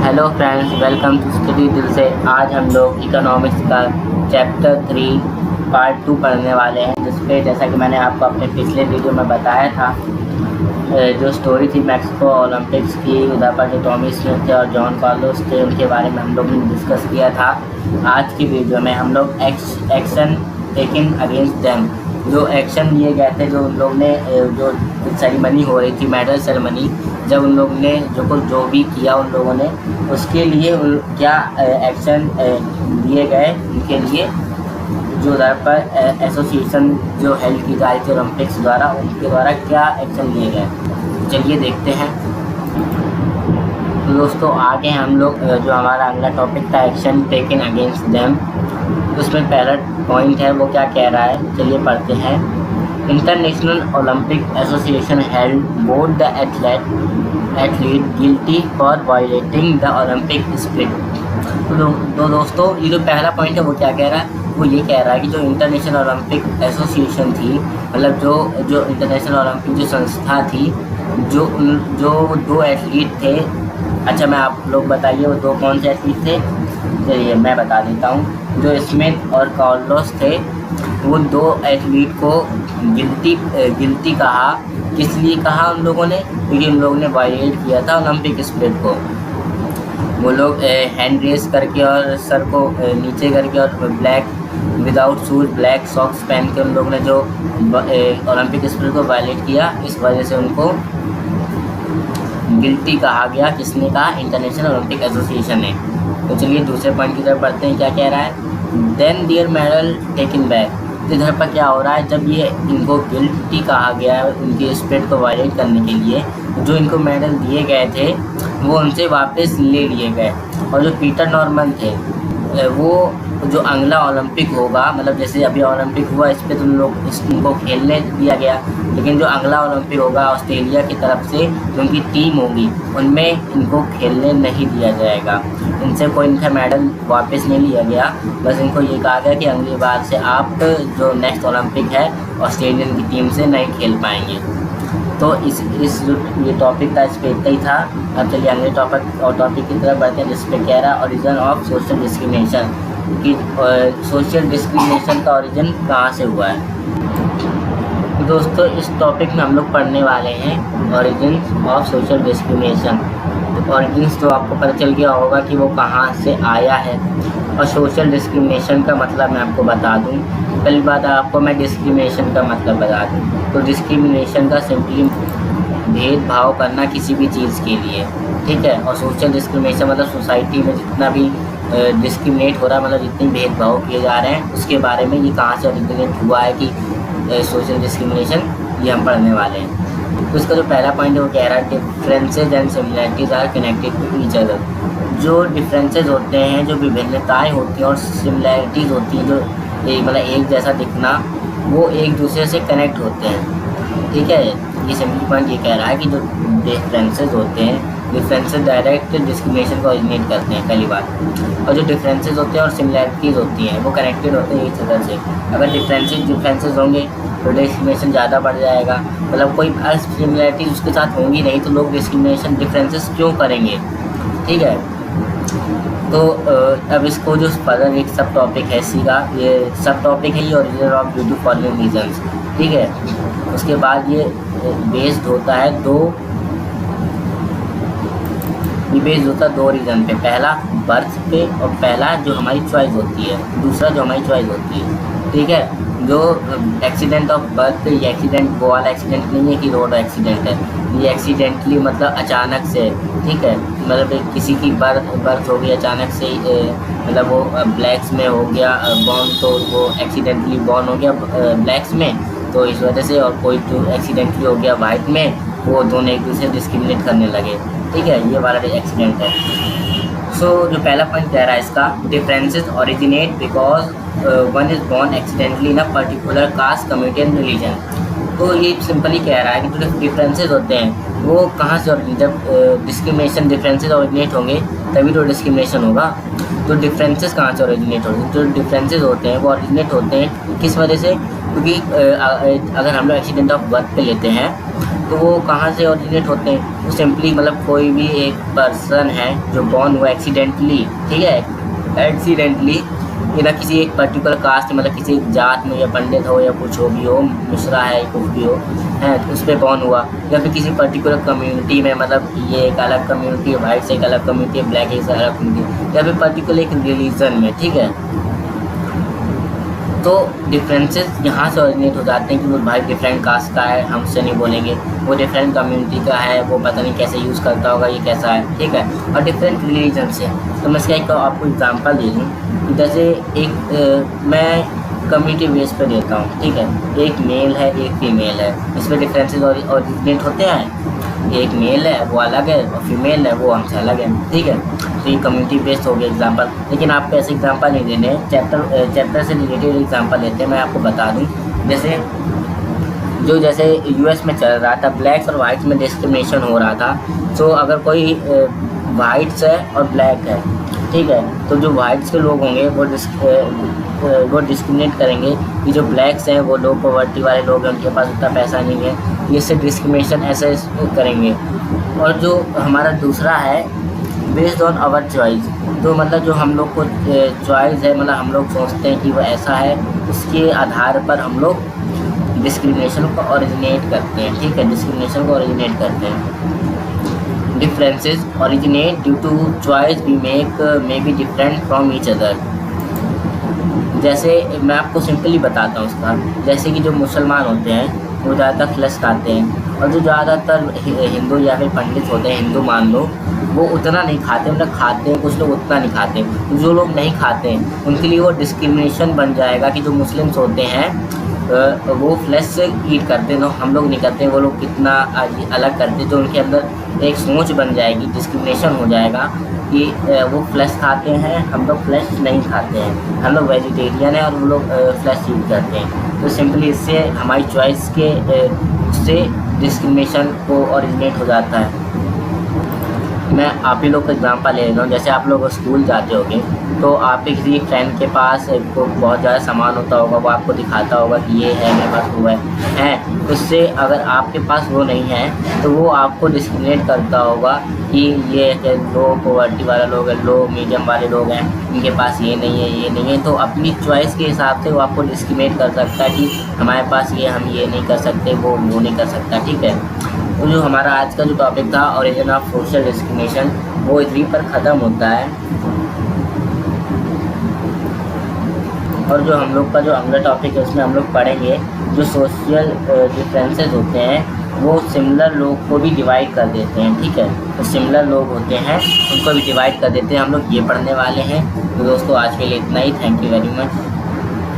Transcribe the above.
Hello friends, welcome to study दिल से। आज हम लोग इकोनॉमिक्स का चैप्टर 3 पार्ट 2 पढ़ने वाले हैं, जिसपे जैसा कि मैंने आपको अपने पिछले वीडियो में बताया था, जो स्टोरी थी मैक्सिको ओलंपिक्स की, उधर पर जो टॉमी स्मिथ थे और जॉन कार्लोस थे, उनके बारे में हम लोग ने डिस्कस किया था। आज की वीडियो में हम लोग एक्शन टेकिंग अगेंस्ट देम, जो एक्शन लिए गए थे, जो उन लोग ने जो सेरेमनी हो रही थी, मेडल सेरेमनी, जब उन लोग ने जो भी किया उन लोगों ने, उसके लिए क्या एक्शन लिए गए, उनके लिए जो उधर पर एसोसिएशन जो हेल्ड की जा रही थी ओलंपिक्स द्वारा, उनके द्वारा क्या एक्शन लिए गए, चलिए देखते हैं। तो दोस्तों आगे हम लोग जो हमारा अगला टॉपिक था एक्शन टेकन अगेंस्ट देम, उसमें पहला पॉइंट है वो क्या कह रहा है, चलिए पढ़ते हैं। International Olympic association held both the athlete guilty for violating the Olympic spirit. तो दोस्तों ये जो पहला पॉइंट है वो क्या कह रहा है, वो ये कह रहा है कि जो इंटरनेशनल ओलंपिक एसोसिएशन थी, मतलब जो इंटरनेशनल ओलंपिक जो संस्था थी, जो दो एथलीट थे। अच्छा, मैं आप लोग बताइए वो दो कौन से एथलीट थे, चलिए मैं बता देता हूँ। जो स्मिथ और कार्लोस थे, वो दो एथलीट को गिल्टी कहा। किस लिए कहा उन लोगों ने, क्योंकि उन लोगों ने वायलेट किया था ओलंपिक स्पिरिट को। वो लोग हैंड रेस करके और सर को नीचे करके और black without shoes black socks पहन के उन लोगों ने जो ओलंपिक स्पिरिट को वायलेट किया, इस वजह से उनको गिल्टी कहा गया। किसने कहा, इंटरनेशनल ओलंपिक एसोसिएशन ने। तो चलिए दूसरे पॉइंट की तरफ बढ़ते हैं, क्या कह रहा है। Then there medal taken back. तो इधर पर क्या हो रहा है, जब ये इनको गिल्टी कहा गया है उनकी स्पिरिट को वायलेट करने के लिए, जो इनको मेडल दिए गए थे वो उनसे वापस ले लिए गए। और जो पीटर नॉर्मन थे, वो जो अगला ओलंपिक होगा, मतलब जैसे अभी ओलंपिक हुआ इस पर तुम लोग इनको खेलने दिया गया, लेकिन जो अगला ओलंपिक होगा ऑस्ट्रेलिया की तरफ से जो उनकी टीम होगी, उनमें इनको खेलने नहीं दिया जाएगा। इनसे कोई इनका मेडल वापस नहीं लिया गया, बस इनको ये कहा गया कि अगली बार से आप जो नेक्स्ट ओलंपिक है ऑस्ट्रेलियन की टीम से नहीं खेल पाएंगे। तो ये टॉपिक था, इस पर इतना ही था। अब चलिए अगले टॉपिक की तरफ बढ़ते हैं, जिस पे कह रहा है ओरिजिन ऑफ सोशल डिस्क्रिमिनेशन, कि सोशल डिस्क्रिमिनेशन का ओरिजिन कहाँ से हुआ है। दोस्तों इस टॉपिक में हम लोग पढ़ने वाले हैं origin of social discrimination. Origins तो आपको पता चल गया होगा कि वो कहाँ से आया है, और सोशल डिस्क्रिमिनेशन का मतलब मैं आपको बता दूं। पहली बात आपको मैं डिस्क्रिमिनेशन का मतलब बता दूं, तो डिस्क्रिमिनेशन का सिंपली भेदभाव करना किसी भी चीज़ के लिए, ठीक है। और सोशल डिस्क्रिमिनेशन मतलब सोसाइटी में जितना भी डिस्क्रिमिनेट हो रहा है, मतलब जितने भेदभाव किए जा रहे हैं, उसके बारे में ये कहाँ से ओरिजिनेट हुआ है कि सोशल डिस्क्रिमिनेशन, ये हम पढ़ने वाले हैं। तो इसका जो पहला पॉइंट है वो कह रहा है differences and similarities are connected to each other. जो डिफरेंसेज होते हैं, जो विभिन्नताएं होती हैं, और सिमिलैरिटीज़ होती हैं, जो मतलब एक जैसा दिखना, वो एक दूसरे से कनेक्ट होते हैं, ठीक है। ये सिंपल पॉइंट ये कह रहा है कि जो डिफरेंसेज होते हैं, डिफरेंसेज डायरेक्ट डिस्क्रिमिनेशन को ओरिजिनेट करते हैं, पहली बात। और जो डिफरेंसेज होते हैं और सिमिलैरिटीज़ होती हैं, वो कनेक्टेड होते हैं एक तरह से। अगर डिफरेंसेज होंगे तो डिस्क्रिमिनेशन ज़्यादा बढ़ जाएगा, मतलब कोई सिमिलैरिटीज उसके साथ होंगी नहीं, तो लोग डिफरेंसेस क्यों करेंगे, ठीक है। तो अब इसको जो फर्दर एक सब टॉपिक है इसी का, ये सब टॉपिक है, ये origin of due to following reasons, ठीक है। उसके बाद ये बेस्ड होता है दो रीज़न पे, पहला बर्थ पे और पहला जो हमारी चॉइस होती है, दूसरा जो हमारी चॉइस होती है, ठीक है। जो एक्सीडेंट ऑफ बर्थ, ये एक्सीडेंट वो वाला एक्सीडेंट नहीं है कि रोड एक्सीडेंट है, ये एक्सीडेंटली मतलब अचानक से, ठीक है। मतलब किसी की बर्थ हो गई अचानक से, मतलब वो ब्लैक्स में हो गया बॉर्न, तो वो एक्सीडेंटली बॉर्न हो गया ब्लैक्स में, तो इस वजह से। और कोई तो एक्सीडेंटली हो गया वाइट में, वो दोनों एक दूसरे डिस्क्रिमिनेट करने लगे, ठीक है। ये वाला एक्सीडेंट है। सो जो पहला पॉइंट कह रहा है इसका, differences originate because one is born accidentally in a particular caste, community and religion. तो ये सिंपली कह रहा है कि जो डिफरेंसेस होते हैं वो कहाँ से, जब डिस्क्रिमिनेशन डिफरेंसेस ओरिजिनेट होंगे तभी तो डिस्क्रिमिनेशन होगा। तो डिफरेंसेस कहाँ से ओरिजिनेट होते हैं, जो डिफरेंसेस होते हैं वो ओरिजिनेट होते हैं किस वजह से, क्योंकि अगर हम लोग एक्सीडेंट ऑफ बर्थ पे लेते हैं तो वो कहाँ से ओरिजिनेट होते हैं, वो सिंपली मतलब कोई भी एक पर्सन है जो बॉर्न हुआ एक्सीडेंटली, ठीक है, एक्सीडेंटली बिना किसी एक पर्टिकुलर कास्ट मतलब किसी एक जात में, या पंडित हो या कुछ हो भी हो, मिश्रा है कुछ भी हो, है तो उस पर बॉर्न हुआ, या फिर किसी पर्टिकुलर कम्युनिटी में, मतलब ये एक अलग कम्युनिटी है, वाइट से एक अलग कम्युनिटी है, ब्लैक एक अलग कम्युनिटी, या फिर पर्टिकुलर एक रिलीजन में, ठीक है। तो डिफरेंसेस यहाँ से ओरिजिनेट हो जाते हैं कि वो भाई डिफरेंट कास्ट का है, हमसे नहीं बोलेंगे, वो डिफरेंट कम्युनिटी का है, वो पता नहीं कैसे यूज़ करता होगा, ये कैसा है, ठीक है, और डिफरेंट रिलीजन से। तो मैं इसका एक आपको एग्जांपल दे दूँ, जैसे एक मैं कम्युनिटी बेस पे देता हूँ, ठीक है, एक मेल है एक फीमेल है, इसमें डिफरेंसेस ओरिजिनेट होते हैं, एक मेल है वो अलग है और फीमेल है वो हमसे अलग है, ठीक है। तो ये कम्युनिटी बेस्ड हो गया एग्जांपल, लेकिन आपको ऐसे एग्जांपल नहीं देने, चैप्टर से रिलेटेड एग्जांपल लेते हैं। मैं आपको बता दूं, जैसे यूएस में चल रहा था, ब्लैक्स और वाइट्स में डिस्क्रिमिनेशन हो रहा था। तो अगर कोई वाइट्स है और ब्लैक है, ठीक है, तो जो वाइट्स के लोग होंगे वो डिस्क्रिमिनेट करेंगे कि जो ब्लैक्स हैं वो लो पॉवर्टी वाले लोग हैं, उनके पास उतना पैसा नहीं है, इससे डिस्क्रिमिनेशन ऐसे करेंगे। और जो हमारा दूसरा है बेस्ड ऑन आवर चॉइस, तो मतलब जो हम लोग को चॉइस है, मतलब हम लोग सोचते हैं कि वो ऐसा है, उसके आधार पर हम लोग डिस्क्रिमिनेशन को ओरिजिनेट करते हैं, ठीक है, डिस्क्रिमिनेशन को ओरिजिनेट करते हैं। Differences originate due to choice we make may be different from each other. जैसे मैं आपको सिंपली बताता हूँ उसका, जैसे कि जो मुसलमान होते हैं वो ज़्यादातर फ्लैश खाते हैं, और जो ज़्यादातर हिंदू या फिर पंडित होते हैं, हिंदू मान लो, वो उतना नहीं खाते, मतलब खाते हैं कुछ लोग, उतना नहीं खाते। जो लोग नहीं खाते हैं उनके लिए वो डिस्क्रिमिनेशन बन जाएगा कि जो मुस्लिम्स होते हैं वो फ्लैश से ईट करते हैं, तो हम लोग नहीं करते, वो लोग कितना अलग करते हैं। जो उनके अंदर एक सोच बन जाएगी, डिस्क्रिमिनेशन हो जाएगा कि वो फ्लैश खाते हैं, हम लोग फ्लैश नहीं खाते हैं, हम लोग वेजिटेरियन हैं और वो लोग फ्लैश यूज करते हैं। तो सिंपली इससे हमारी चॉइस के से डिस्क्रिमिनेशन को ओरिजिनेट हो जाता है। मैं आप ही लोग का एग्जांपल ले रहा हूँ, जैसे आप लोग स्कूल जाते होंगे तो आपके किसी फ्रेंड के पास को बहुत ज़्यादा सामान होता होगा, वो आपको दिखाता होगा कि ये है मेरे पास, वो है उससे अगर आपके पास वो नहीं है तो वो आपको डिस्क्रिमिनेट करता होगा कि ये लो पॉवर्टी वाला लोग है, लो मीडियम वाले लोग हैं, इनके पास ये नहीं है, ये नहीं है। तो अपनी चॉइस के हिसाब से वो आपको डिस्क्रिमिनेट कर सकता है कि हमारे पास ये, हम ये नहीं कर सकते, वो नहीं कर सकता, ठीक है। तो जो हमारा आज का जो टॉपिक था ओरिजिन ऑफ सोशल डिस्क्रिमिनेशन, वो इसी पर ख़त्म होता है। और जो हम लोग का जो अगला टॉपिक है उसमें हम लोग पढ़ेंगे जो सोशल डिफरेंसेस होते हैं वो सिमिलर लोग को भी डिवाइड कर देते हैं, ठीक है। तो सिमिलर लोग होते हैं उनको भी डिवाइड कर देते हैं, हम लोग ये पढ़ने वाले हैं। तो दोस्तों आज के लिए इतना ही, थैंक यू वेरी मच।